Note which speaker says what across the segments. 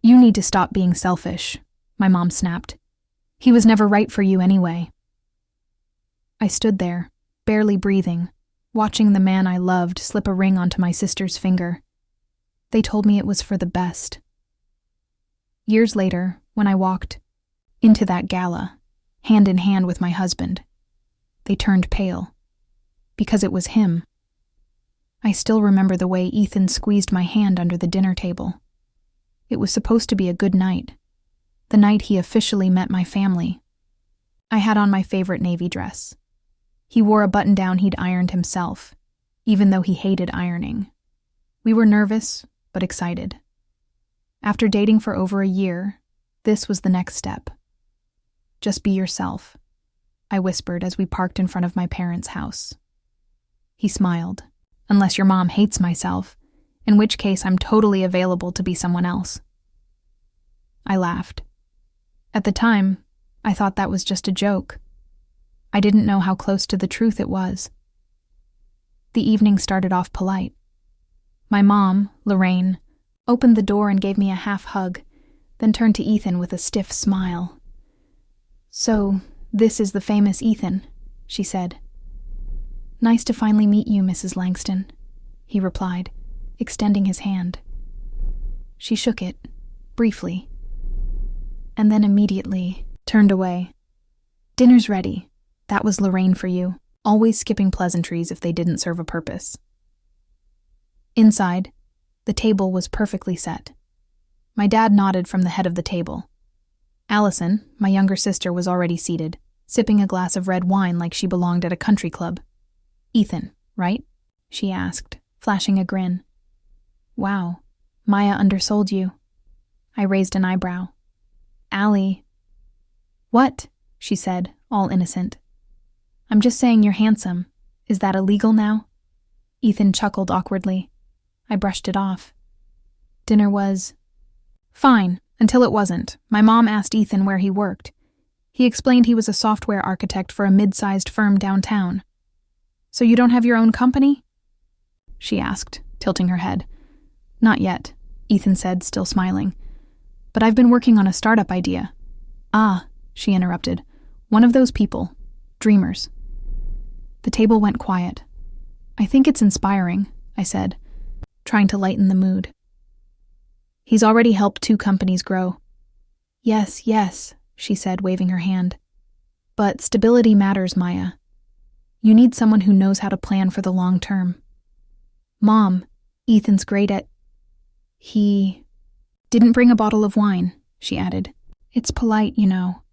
Speaker 1: You need to stop being selfish, my mom snapped. He was never right for you anyway. I stood there, barely breathing, watching the man I loved slip a ring onto my sister's finger. They told me it was for the best. Years later, when I walked into that gala, hand in hand with my husband, they turned pale. Because it was him. I still remember the way Ethan squeezed my hand under the dinner table. It was supposed to be a good night, the night he officially met my family. I had on my favorite navy dress. He wore a button-down he'd ironed himself, even though he hated ironing. We were nervous, but excited. After dating for over a year, this was the next step. Just be yourself, I whispered as we parked in front of my parents' house. He smiled. Unless your mom hates myself, in which case I'm totally available to be someone else. I laughed. At the time, I thought that was just a joke. I didn't know how close to the truth it was. The evening started off polite. My mom, Lorraine, opened the door and gave me a half hug, then turned to Ethan with a stiff smile. "So, this is the famous Ethan," she said. "Nice to finally meet you, Mrs. Langston," he replied, extending his hand. She shook it, briefly, and then immediately turned away. "Dinner's ready. That was Lorraine for you," always skipping pleasantries if they didn't serve a purpose. Inside, the table was perfectly set. My dad nodded from the head of the table. Allison, my younger sister, was already seated, sipping a glass of red wine like she belonged at a country club. "Ethan, right?" she asked, flashing a grin. "Wow, Maya undersold you." I raised an eyebrow. "Allie." "What?" she said, all innocent. "I'm just saying you're handsome. Is that illegal now?" Ethan chuckled awkwardly. I brushed it off. Dinner was fine, until it wasn't. My mom asked Ethan where he worked. He explained he was a software architect for a mid-sized firm downtown. "So you don't have your own company?" she asked, tilting her head. "Not yet," Ethan said, still smiling. "But I've been working on a startup idea." "Ah," she interrupted. "One of those people. Dreamers." The table went quiet. "I think it's inspiring," I said, trying to lighten the mood. "He's already helped 2 companies grow." Yes, she said, waving her hand. "But stability matters, Maya. You need someone who knows how to plan for the long term." "Mom, Ethan's great at..." "He didn't bring a bottle of wine," she added. "It's polite, you know,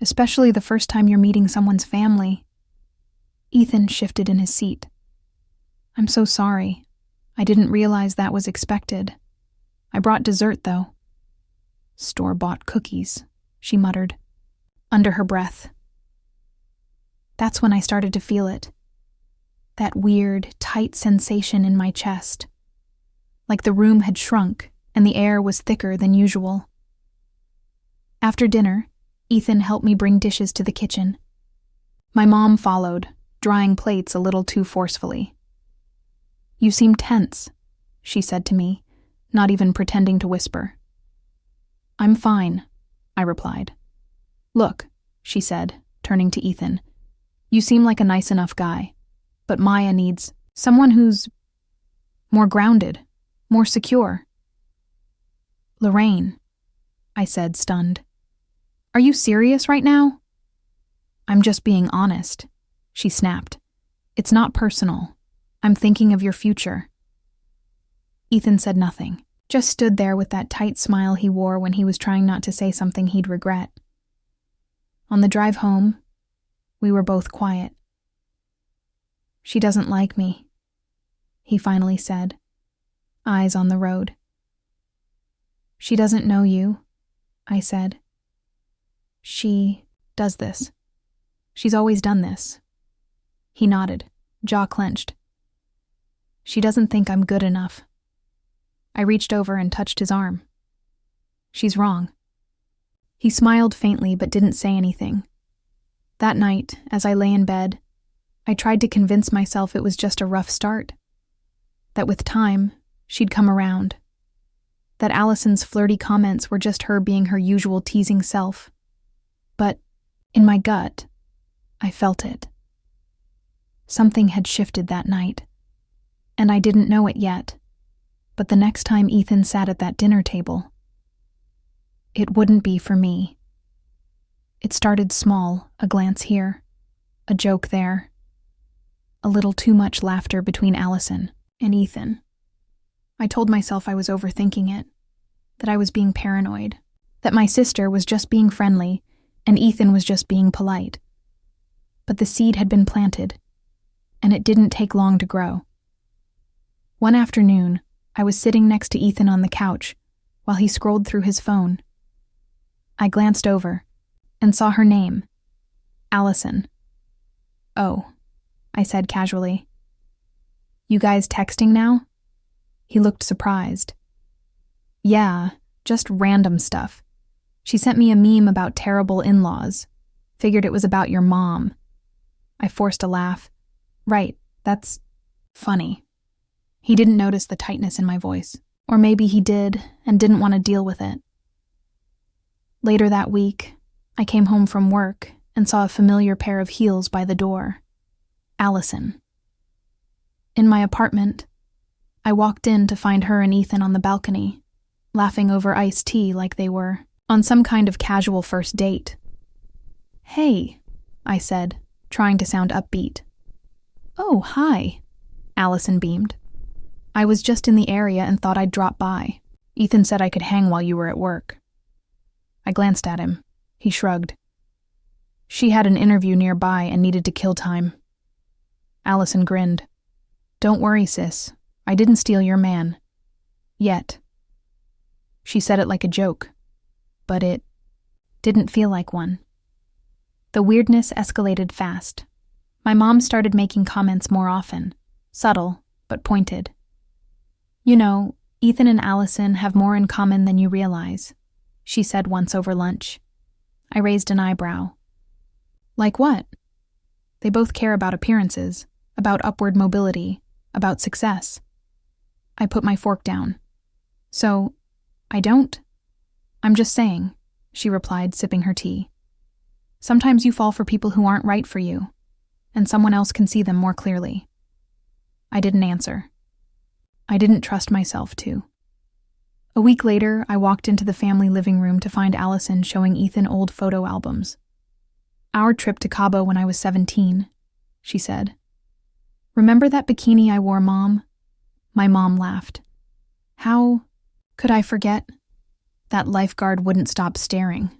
Speaker 1: especially the first time you're meeting someone's family." Ethan shifted in his seat. "I'm so sorry. I didn't realize that was expected. I brought dessert, though." "Store-bought cookies," she muttered, under her breath. That's when I started to feel it. That weird, tight sensation in my chest. Like the room had shrunk and the air was thicker than usual. After dinner, Ethan helped me bring dishes to the kitchen. My mom followed, drying plates a little too forcefully. "You seem tense," she said to me, not even pretending to whisper. "I'm fine," I replied. "Look," she said, turning to Ethan. "You seem like a nice enough guy, but Maya needs someone who's more grounded, more secure." "Lorraine," I said, stunned. "Are you serious right now?" "I'm just being honest," she snapped. "It's not personal. I'm thinking of your future." Ethan said nothing, just stood there with that tight smile he wore when he was trying not to say something he'd regret. On the drive home, we were both quiet. "She doesn't like me," he finally said, eyes on the road. "She doesn't know you," I said. "She does this. She's always done this." He nodded, jaw clenched. "She doesn't think I'm good enough." I reached over and touched his arm. "She's wrong." He smiled faintly but didn't say anything. That night, as I lay in bed, I tried to convince myself it was just a rough start. That with time, she'd come around. that Allison's flirty comments were just her being her usual teasing self. But in my gut, I felt it. Something had shifted that night, and I didn't know it yet. But the next time Ethan sat at that dinner table, it wouldn't be for me. It started small, a glance here, a joke there, a little too much laughter between Allison and Ethan. I told myself I was overthinking it, that I was being paranoid, that my sister was just being friendly and Ethan was just being polite. But the seed had been planted, and it didn't take long to grow. One afternoon, I was sitting next to Ethan on the couch while he scrolled through his phone. I glanced over and saw her name, Allison. "Oh," I said casually. "You guys texting now?" He looked surprised. "Yeah, just random stuff. She sent me a meme about terrible in-laws. Figured it was about your mom." I forced a laugh. "Right, that's funny." He didn't notice the tightness in my voice, or maybe he did and didn't want to deal with it. Later that week, I came home from work and saw a familiar pair of heels by the door. Allison. In my apartment, I walked in to find her and Ethan on the balcony, laughing over iced tea like they were on some kind of casual first date. "Hey," I said, trying to sound upbeat. "Oh, hi," Allison beamed. "I was just in the area and thought I'd drop by. Ethan said I could hang while you were at work." I glanced at him. He shrugged. She had an interview nearby and needed to kill time. Allison grinned. "Don't worry, sis. I didn't steal your man. Yet." She said it like a joke, but it didn't feel like one. The weirdness escalated fast. My mom started making comments more often, subtle but pointed. "You know, Ethan and Allison have more in common than you realize," she said once over lunch. I raised an eyebrow. "Like what?" "They both care about appearances, about upward mobility, about success." I put my fork down. "So, I don't?" "I'm just saying," she replied, sipping her tea. "Sometimes you fall for people who aren't right for you, and someone else can see them more clearly." I didn't answer. I didn't trust myself to. A week later, I walked into the family living room to find Allison showing Ethan old photo albums. "Our trip to Cabo when I was 17, she said. "Remember that bikini I wore, Mom?" My mom laughed. "How could I forget?" That lifeguard wouldn't stop staring.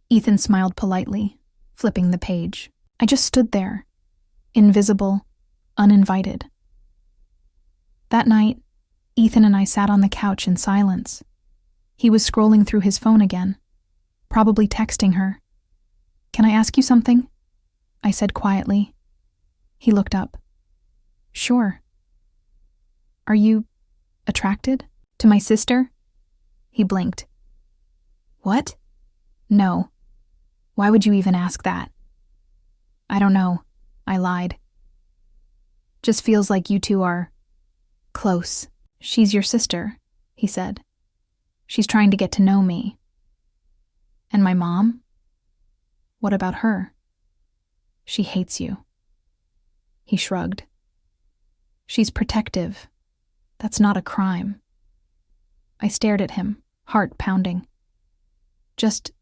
Speaker 1: Ethan smiled politely, flipping the page. I just stood there, invisible, uninvited. That night, Ethan and I sat on the couch in silence. He was scrolling through his phone again, probably texting her. "Can I ask you something?" I said quietly. He looked up. "Sure." "Are you attracted to my sister?" He blinked. "What?" "No. Why would you even ask that?" "I don't know," I lied. "Just feels like you two are close." "She's your sister," he said. "She's trying to get to know me." "And my mom? What about her?" "She hates you." He shrugged. "She's protective. That's not a crime." I stared at him, heart pounding. "Just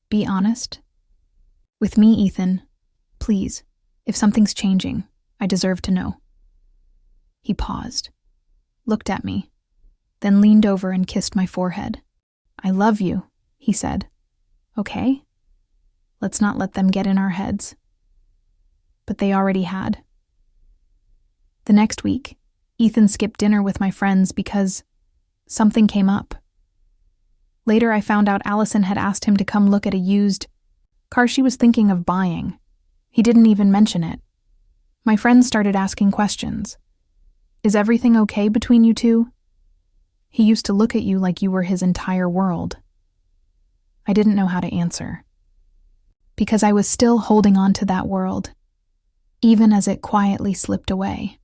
Speaker 1: be honest with me, Ethan. Please, if something's changing, I deserve to know." He paused, looked at me, then leaned over and kissed my forehead. "I love you," he said. "Okay? Let's not let them get in our heads." But they already had. The next week, Ethan skipped dinner with my friends because something came up. Later, I found out Allison had asked him to come look at a used car she was thinking of buying. He didn't even mention it. My friends started asking questions. "Is everything okay between you two? He used to look at you like you were his entire world." I didn't know how to answer, because I was still holding on to that world, even as it quietly slipped away.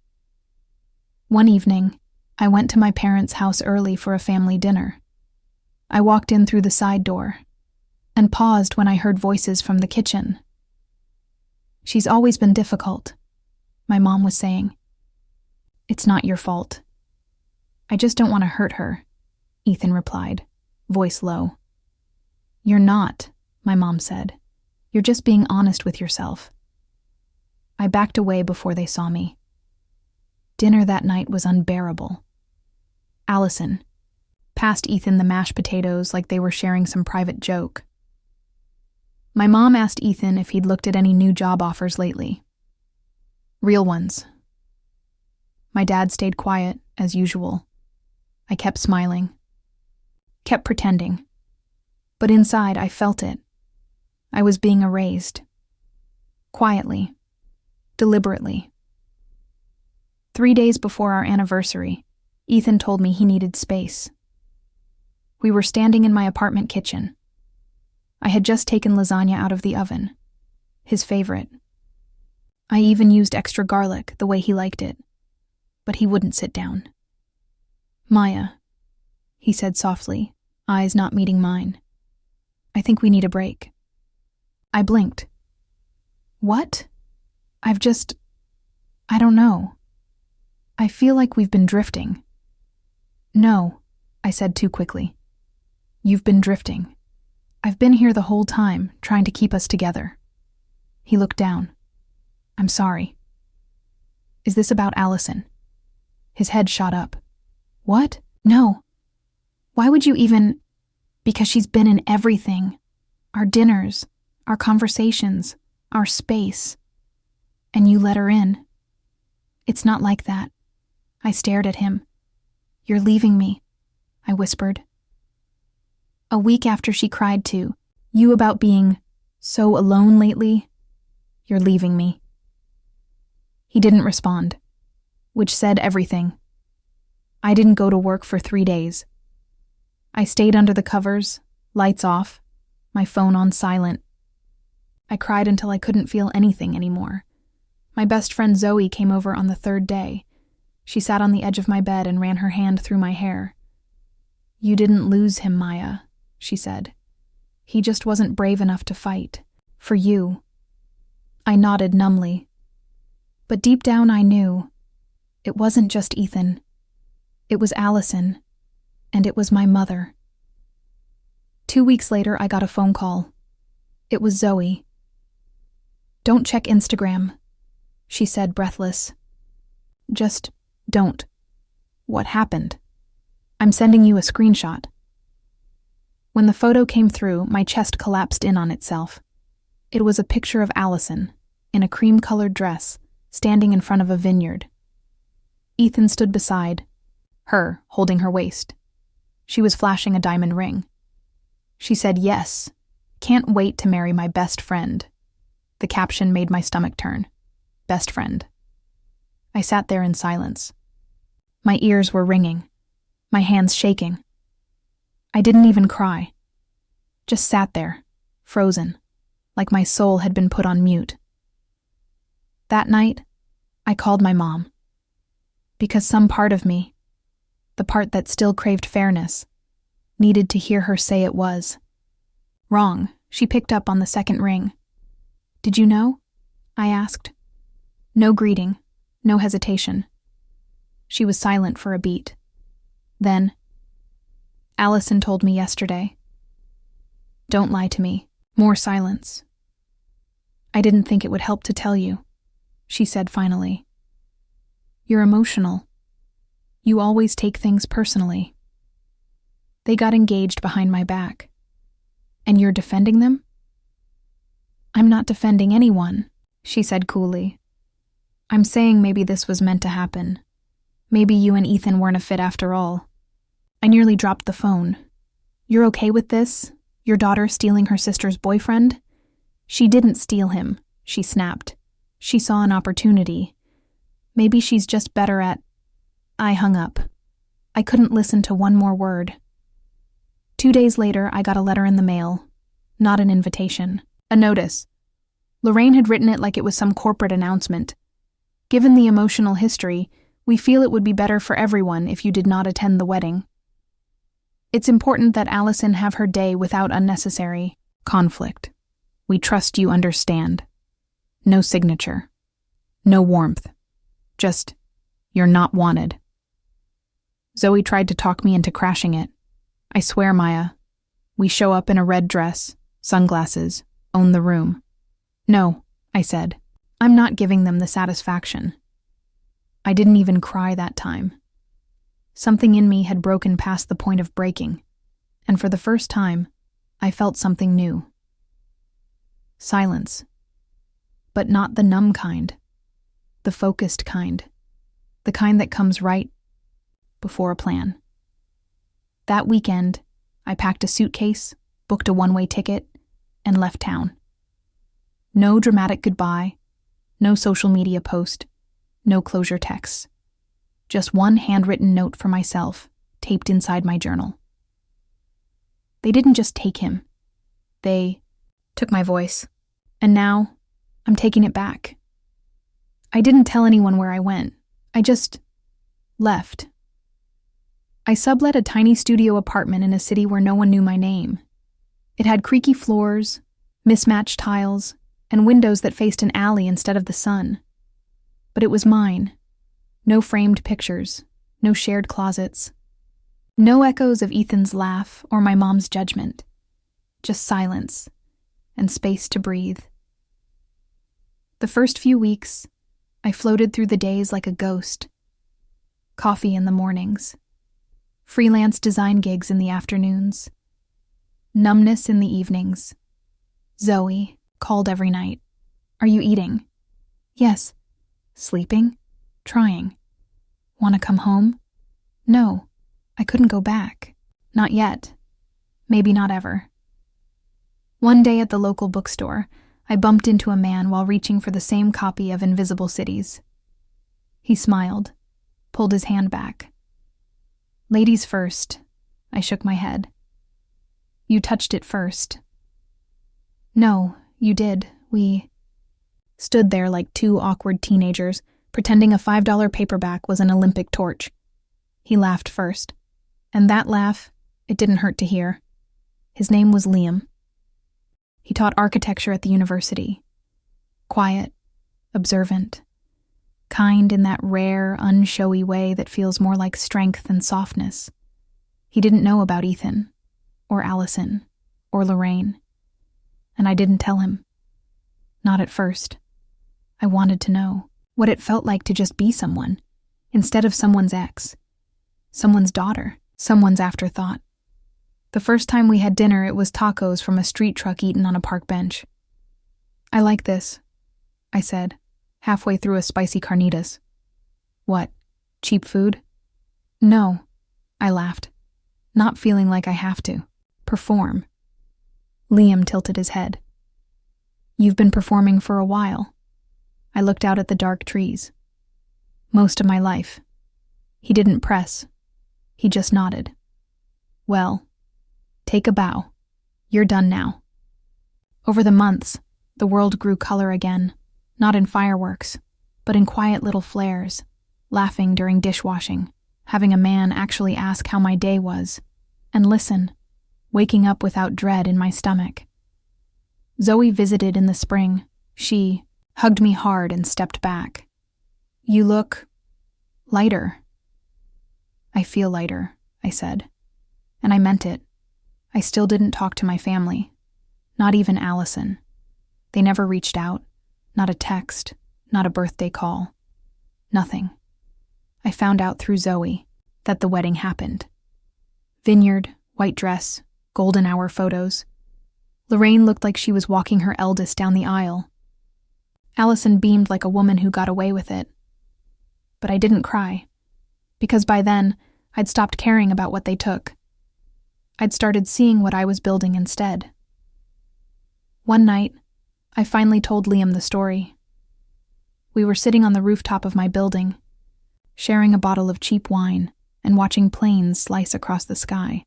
Speaker 1: One evening, I went to my parents' house early for a family dinner. I walked in through the side door and paused when I heard voices from the kitchen. "She's always been difficult," my mom was saying. "It's not your fault." "I just don't want to hurt her," Ethan replied, voice low. "You're not," my mom said. "You're just being honest with yourself." I backed away before they saw me. Dinner that night was unbearable. Allison passed Ethan the mashed potatoes like they were sharing some private joke. My mom asked Ethan if he'd looked at any new job offers lately. "Real ones." My dad stayed quiet, as usual. I kept smiling, kept pretending. But inside, I felt it. I was being erased. Quietly, deliberately. 3 days before our anniversary, Ethan told me he needed space. We were standing in my apartment kitchen. I had just taken lasagna out of the oven, his favorite. I even used extra garlic the way he liked it, but he wouldn't sit down. "Maya," he said softly, eyes not meeting mine. "I think we need a break." I blinked. "What?" I don't know. I feel like we've been drifting." "No," I said too quickly. "You've been drifting. I've been here the whole time, trying to keep us together." He looked down. "I'm sorry." "Is this about Allison?" His head shot up. "What? No. Why would you even—" "Because she's been in everything. Our dinners, our conversations, our space. And you let her in." "It's not like that." I stared at him. "You're leaving me," I whispered. "A week after she cried to you about being so alone lately, you're leaving me." He didn't respond, which said everything. I didn't go to work for 3 days. I stayed under the covers, lights off, my phone on silent. I cried until I couldn't feel anything anymore. My best friend Zoe came over on the 3rd day. She sat on the edge of my bed and ran her hand through my hair. "You didn't lose him, Maya," she said. "He just wasn't brave enough to fight. For you." I nodded numbly. But deep down I knew it wasn't just Ethan. It was Allison, and it was my mother. 2 weeks later, I got a phone call. It was Zoe. "Don't check Instagram," she said, breathless. "Just don't." "What happened?" "I'm sending you a screenshot." When the photo came through, my chest collapsed in on itself. It was a picture of Allison, in a cream-colored dress, standing in front of a vineyard. Ethan stood beside her, holding her waist. She was flashing a diamond ring. She said, "Yes, can't wait to marry my best friend." The caption made my stomach turn. Best friend. I sat there in silence. My ears were ringing, my hands shaking. I didn't even cry. Just sat there, frozen, like my soul had been put on mute. That night, I called my mom. Because some part of me, the part that still craved fairness, needed to hear her say it was. "Wrong," she picked up on the second ring. "Did you know?" I asked. No greeting, no hesitation. She was silent for a beat. Then, "Allison told me yesterday." "Don't lie to me." More silence. "I didn't think it would help to tell you," she said finally. "You're emotional. You always take things personally. They got engaged behind my back. And you're defending them?" "I'm not defending anyone," she said coolly. "I'm saying maybe this was meant to happen. Maybe you and Ethan weren't a fit after all." I nearly dropped the phone. "You're okay with this? Your daughter stealing her sister's boyfriend?" "She didn't steal him," she snapped. "She saw an opportunity. Maybe she's just better at—" I hung up. I couldn't listen to one more word. 2 days later, I got a letter in the mail. Not an invitation. A notice. Lorraine had written it like it was some corporate announcement. Given the emotional history, We feel it would be better for everyone if you did not attend the wedding. It's important that Allison have her day without unnecessary conflict. We trust you understand. No signature. No warmth. Just, you're not wanted. Zoe tried to talk me into crashing it. I swear, Maya. We show up in a red dress, sunglasses, own the room. No, I said. I'm not giving them the satisfaction. I didn't even cry that time. Something in me had broken past the point of breaking, and for the first time, I felt something new. Silence. But not the numb kind. The focused kind. The kind that comes right before a plan. That weekend, I packed a suitcase, booked a one-way ticket, and left town. No dramatic goodbye, no social media post, no closure texts. Just one handwritten note for myself, taped inside my journal. They didn't just take him. They took my voice. And now, I'm taking it back. I didn't tell anyone where I went. I just left. I sublet a tiny studio apartment in a city where no one knew my name. It had creaky floors, mismatched tiles, and windows that faced an alley instead of the sun. But it was mine. No framed pictures, no shared closets, no echoes of Ethan's laugh or my mom's judgment. Just silence and space to breathe. The first few weeks, I floated through the days like a ghost. Coffee in the mornings, freelance design gigs in the afternoons, numbness in the evenings. Zoe called every night. Are you eating? Yes. Sleeping? Trying. Want to come home? No, I couldn't go back. Not yet. Maybe not ever. One day at the local bookstore, I bumped into a man while reaching for the same copy of Invisible Cities. He smiled, pulled his hand back. Ladies first, I shook my head. You touched it first. No, you did. We stood there like two awkward teenagers, pretending a $5 paperback was an Olympic torch. He laughed first, and that laugh, it didn't hurt to hear. His name was Liam. He taught architecture at the university. Quiet, observant, kind in that rare, unshowy way that feels more like strength than softness. He didn't know about Ethan, or Allison, or Lorraine, and I didn't tell him. Not at first. I wanted to know what it felt like to just be someone, instead of someone's ex, someone's daughter, someone's afterthought. The first time we had dinner, it was tacos from a street truck eaten on a park bench. I like this, I said, halfway through a spicy carnitas. What, cheap food? No, I laughed, not feeling like I have to perform. Liam tilted his head. You've been performing for a while. I looked out at the dark trees. Most of my life. He didn't press. He just nodded. Well, take a bow. You're done now. Over the months, the world grew color again, not in fireworks, but in quiet little flares, laughing during dishwashing, having a man actually ask how my day was, and listen, waking up without dread in my stomach. Zoe visited in the spring. She hugged me hard and stepped back. You look lighter. I feel lighter, I said, and I meant it. I still didn't talk to my family, not even Allison. They never reached out, not a text, not a birthday call, nothing. I found out through Zoe that the wedding happened. Vineyard, white dress, golden hour photos. Lorraine looked like she was walking her eldest down the aisle. Allison beamed like a woman who got away with it. But I didn't cry, because by then, I'd stopped caring about what they took. I'd started seeing what I was building instead. One night, I finally told Liam the story. We were sitting on the rooftop of my building, sharing a bottle of cheap wine and watching planes slice across the sky.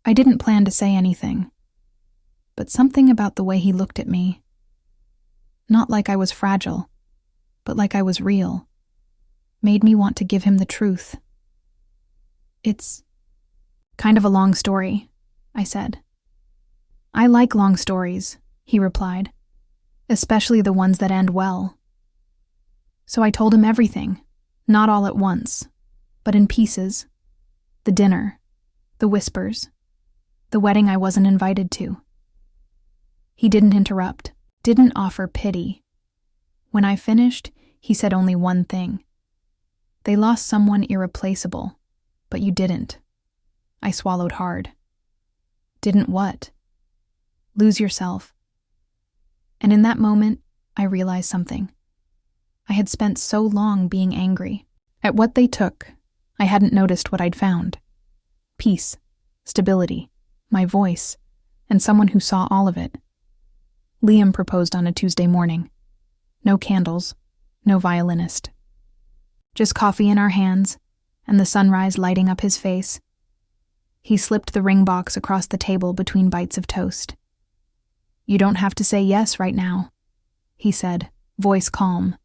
Speaker 1: I didn't plan to say anything, but something about the way he looked at me, not like I was fragile, but like I was real, made me want to give him the truth. It's kind of a long story, I said. I like long stories, he replied, especially the ones that end well. So I told him everything, not all at once, but in pieces. The dinner, the whispers, the wedding I wasn't invited to. He didn't interrupt, didn't offer pity. When I finished, he said only one thing. They lost someone irreplaceable, but you didn't. I swallowed hard. Didn't what? Lose yourself. And in that moment, I realized something. I had spent so long being angry at what they took, I hadn't noticed what I'd found. Peace, stability, my voice, and someone who saw all of it. Liam proposed on a Tuesday morning. No candles, no violinist. Just coffee in our hands, and the sunrise lighting up his face. He slipped the ring box across the table between bites of toast. You don't have to say yes right now, he said, voice calm.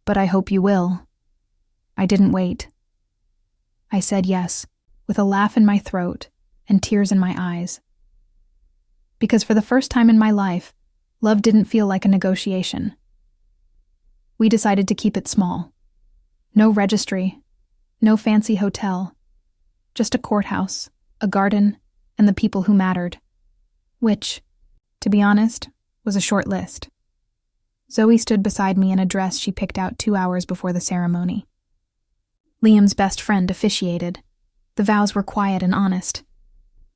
Speaker 1: But I hope you will. I didn't wait. I said yes, with a laugh in my throat and tears in my eyes. Because for the first time in my life, love didn't feel like a negotiation. We decided to keep it small. No registry, no fancy hotel, just a courthouse, a garden, and the people who mattered. Which, to be honest, was a short list. Zoe stood beside me in a dress she picked out 2 hours before the ceremony. Liam's best friend officiated. The vows were quiet and honest.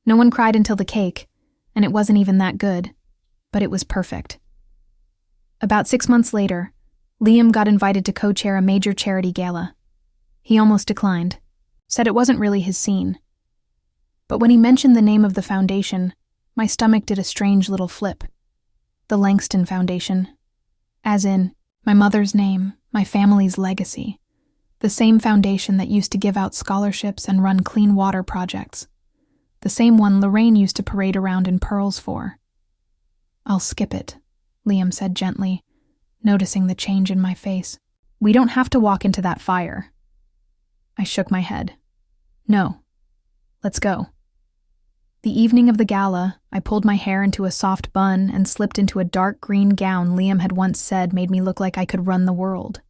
Speaker 1: No one cried until the cake, and it wasn't even that good, but it was perfect. About 6 months later, Liam got invited to co-chair a major charity gala. He almost declined, said it wasn't really his scene. But when he mentioned the name of the foundation, my stomach did a strange little flip. The Langston Foundation. As in, my mother's name, my family's legacy. The same foundation that used to give out scholarships and run clean water projects. The same one Lorraine used to parade around in pearls for. I'll skip it, Liam said gently, noticing the change in my face. We don't have to walk into that fire. I shook my head. No. Let's go. The evening of the gala, I pulled my hair into a soft bun and slipped into a dark green gown Liam had once said made me look like I could run the world.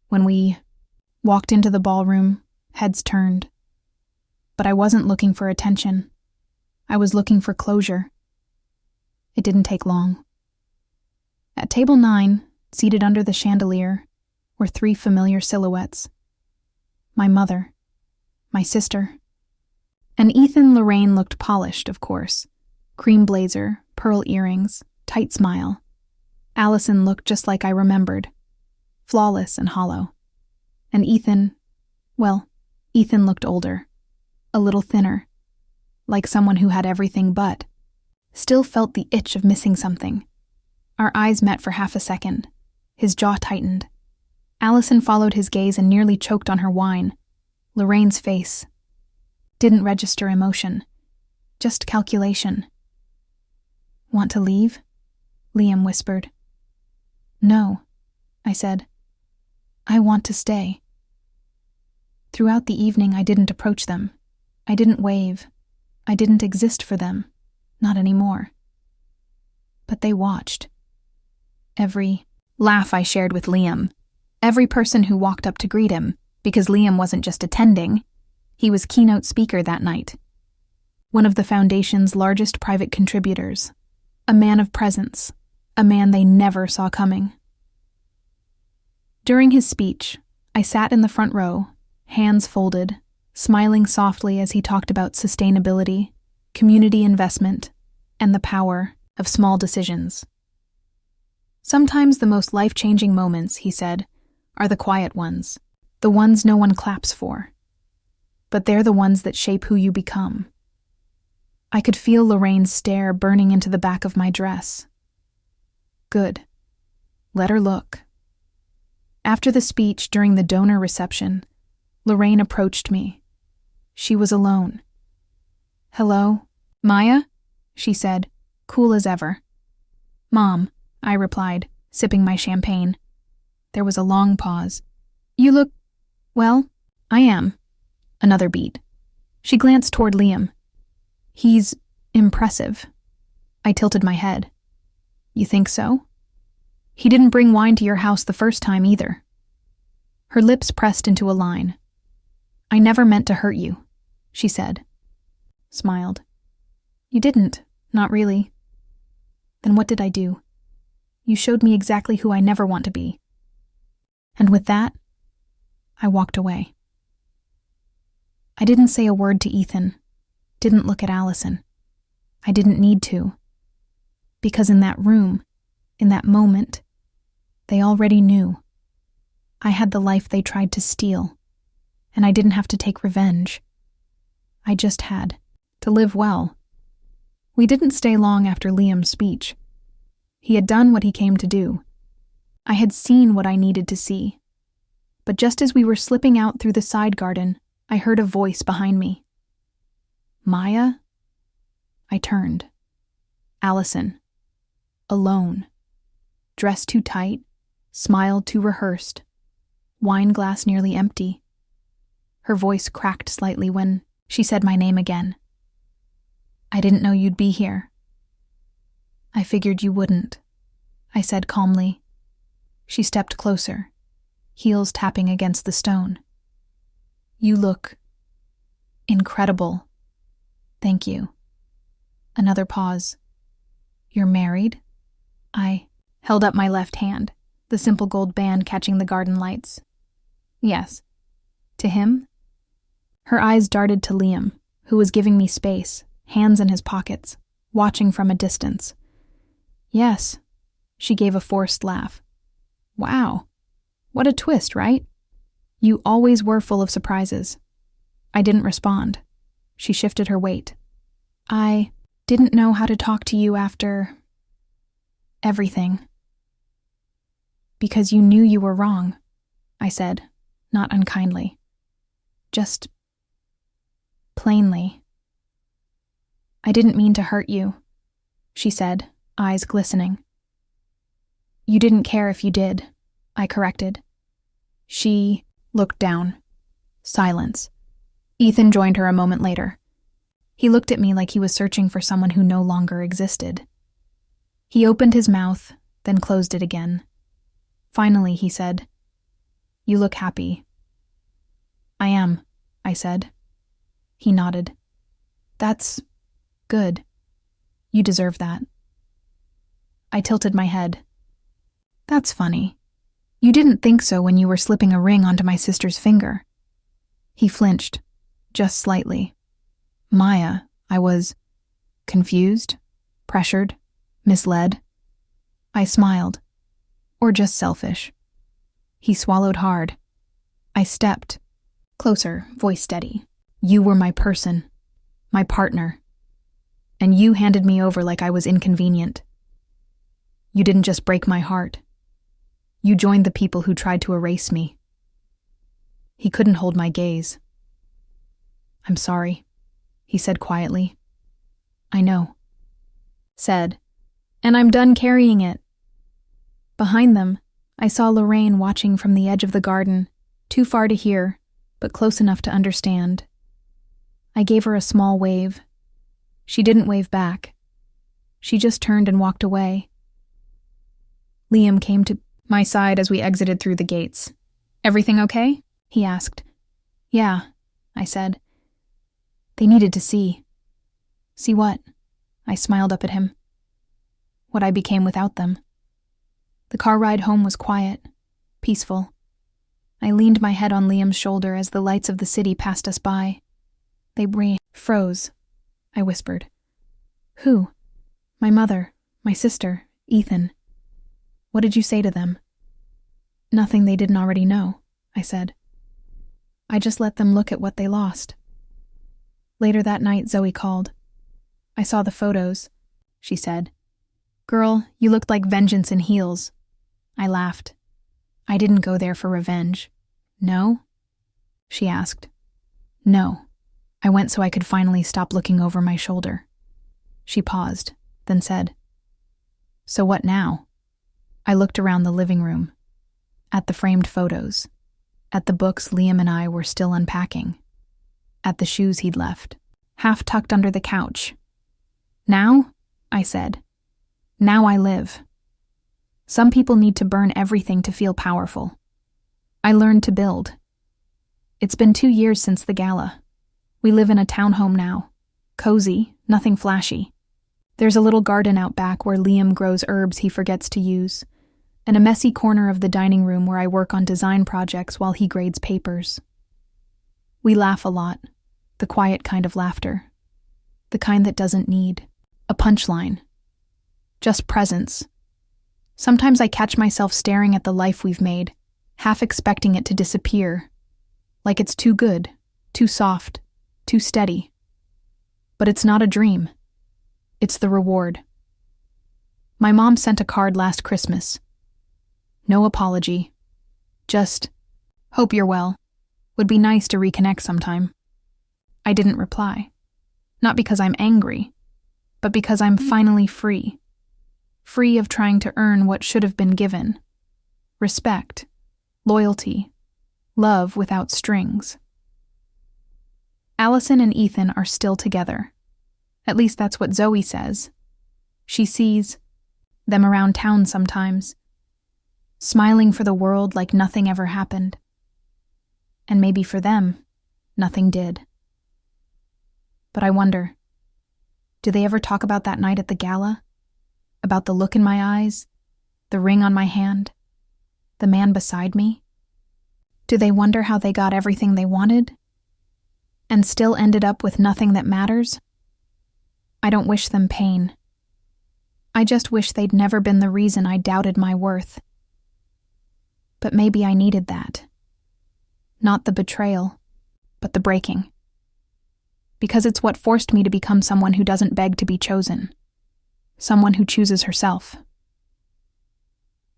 Speaker 1: When we walked into the ballroom, heads turned. But I wasn't looking for attention. I was looking for closure. It didn't take long. At table 9, seated under the chandelier, were 3 familiar silhouettes. My mother, my sister, and Ethan. Lorraine looked polished, of course. Cream blazer, pearl earrings, tight smile. Allison looked just like I remembered, flawless and hollow. And Ethan looked older, a little thinner, like someone who had everything but still felt the itch of missing something. Our eyes met for half a second. His jaw tightened. Allison followed his gaze and nearly choked on her wine. Lorraine's face didn't register emotion, just calculation. Want to leave? Liam whispered. No, I said. I want to stay. Throughout the evening, I didn't approach them. I didn't wave. I didn't exist for them. Not anymore. But they watched. Every laugh I shared with Liam, every person who walked up to greet him, because Liam wasn't just attending, he was keynote speaker that night. One of the foundation's largest private contributors, a man of presence, a man they never saw coming. During his speech, I sat in the front row, hands folded, smiling softly as he talked about sustainability, community investment, and the power of small decisions. Sometimes the most life-changing moments, he said, are the quiet ones, the ones no one claps for. But they're the ones that shape who you become. I could feel Lorraine's stare burning into the back of my dress. Good. Let her look. After the speech during the donor reception, Lorraine approached me. She was alone. Hello, Maya? She said, cool as ever. Mom, I replied, sipping my champagne. There was a long pause. You look, well, I am. Another beat. She glanced toward Liam. He's impressive. I tilted my head. You think so? He didn't bring wine to your house the first time either. Her lips pressed into a line. I never meant to hurt you, she said. Smiled. You didn't, not really. Then what did I do? You showed me exactly who I never want to be. And with that, I walked away. I didn't say a word to Ethan, didn't look at Allison. I didn't need to. Because in that room, in that moment, they already knew. I had the life they tried to steal, and I didn't have to take revenge. I just had to live well. We didn't stay long after Liam's speech. He had done what he came to do. I had seen what I needed to see. But just as we were slipping out through the side garden, I heard a voice behind me. Maya? I turned. Allison. Alone. Dressed too tight, smiled too rehearsed, wine glass nearly empty. Her voice cracked slightly when she said my name again. I didn't know you'd be here. I figured you wouldn't, I said calmly. She stepped closer, heels tapping against the stone. You look incredible. Thank you. Another pause. You're married? I held up my left hand, the simple gold band catching the garden lights. Yes. To him? Her eyes darted to Liam, who was giving me space, hands in his pockets, watching from a distance. Yes. She gave a forced laugh. Wow. What a twist, right? You always were full of surprises. I didn't respond. She shifted her weight. I didn't know how to talk to you after everything. Because you knew you were wrong, I said, not unkindly. Just plainly. I didn't mean to hurt you, she said, eyes glistening. You didn't care if you did, I corrected. She looked down. Silence. Ethan joined her a moment later. He looked at me like he was searching for someone who no longer existed. He opened his mouth, then closed it again. Finally, he said, You look happy. I am, I said. He nodded. That's good. You deserve that. I tilted my head. That's funny. You didn't think so when you were slipping a ring onto my sister's finger. He flinched, just slightly. Maya, I was confused, pressured, misled. I smiled. Or just selfish. He swallowed hard. I stepped. Closer, voice steady. You were my person, my partner. And you handed me over like I was inconvenient. You didn't just break my heart. You joined the people who tried to erase me. He couldn't hold my gaze. I'm sorry, he said quietly. I know. Said, and I'm done carrying it. Behind them, I saw Lorraine watching from the edge of the garden, too far to hear, but close enough to understand. I gave her a small wave. She didn't wave back. She just turned and walked away. Liam came to my side as we exited through the gates. Everything okay? He asked. Yeah, I said. They needed to see. See what? I smiled up at him. What I became without them. The car ride home was quiet, peaceful. I leaned my head on Liam's shoulder as the lights of the city passed us by. They froze, I whispered. Who? My mother, my sister, Ethan. What did you say to them? Nothing they didn't already know, I said. I just let them look at what they lost. Later that night, Zoe called. I saw the photos, she said. Girl, you looked like vengeance in heels. I laughed. I didn't go there for revenge. No? She asked. No. I went so I could finally stop looking over my shoulder. She paused, then said, So what now? I looked around the living room, at the framed photos. At the books Liam and I were still unpacking. At the shoes he'd left, half tucked under the couch. Now, I said, now I live. Some people need to burn everything to feel powerful. I learned to build. It's been 2 years since the gala. We live in a townhome now. Cozy, nothing flashy. There's a little garden out back where Liam grows herbs he forgets to use, and a messy corner of the dining room where I work on design projects while he grades papers. We laugh a lot, the quiet kind of laughter, the kind that doesn't need a punchline, just presence. Sometimes I catch myself staring at the life we've made, half expecting it to disappear, like it's too good, too soft, too steady. But it's not a dream. It's the reward. My mom sent a card last Christmas. No apology. Just, hope you're well. Would be nice to reconnect sometime. I didn't reply. Not because I'm angry, but because I'm finally free. Free of trying to earn what should have been given. Respect, loyalty, love without strings. Allison and Ethan are still together. At least that's what Zoe says. She sees them around town sometimes, smiling for the world like nothing ever happened. And maybe for them, nothing did. But I wonder, do they ever talk about that night at the gala? About the look in my eyes, the ring on my hand, the man beside me? Do they wonder how they got everything they wanted and still ended up with nothing that matters? I don't wish them pain. I just wish they'd never been the reason I doubted my worth. But maybe I needed that. Not the betrayal, but the breaking. Because it's what forced me to become someone who doesn't beg to be chosen. Someone who chooses herself.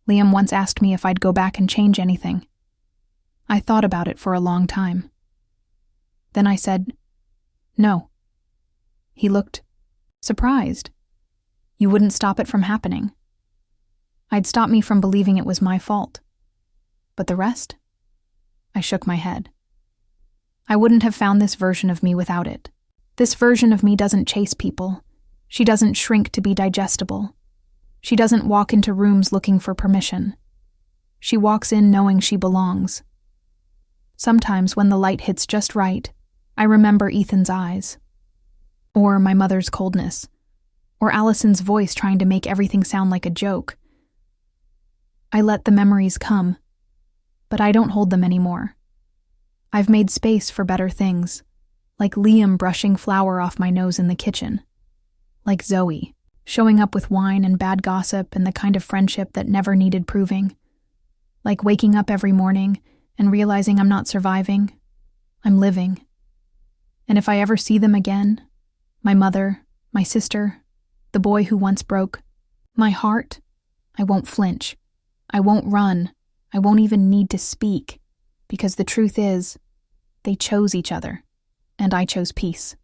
Speaker 1: Liam once asked me if I'd go back and change anything. I thought about it for a long time. Then I said, no. He looked surprised. You wouldn't stop it from happening. I'd stop me from believing it was my fault. But the rest? I shook my head. I wouldn't have found this version of me without it. This version of me doesn't chase people. She doesn't shrink to be digestible. She doesn't walk into rooms looking for permission. She walks in knowing she belongs. Sometimes when the light hits just right, I remember Ethan's eyes. Or my mother's coldness. Or Allison's voice trying to make everything sound like a joke. I let the memories come, but I don't hold them anymore. I've made space for better things, like Liam brushing flour off my nose in the kitchen. Like Zoe, showing up with wine and bad gossip and the kind of friendship that never needed proving. Like waking up every morning and realizing I'm not surviving, I'm living. And if I ever see them again, my mother, my sister, the boy who once broke my heart, I won't flinch. I won't run. I won't even need to speak, because the truth is, they chose each other, and I chose peace.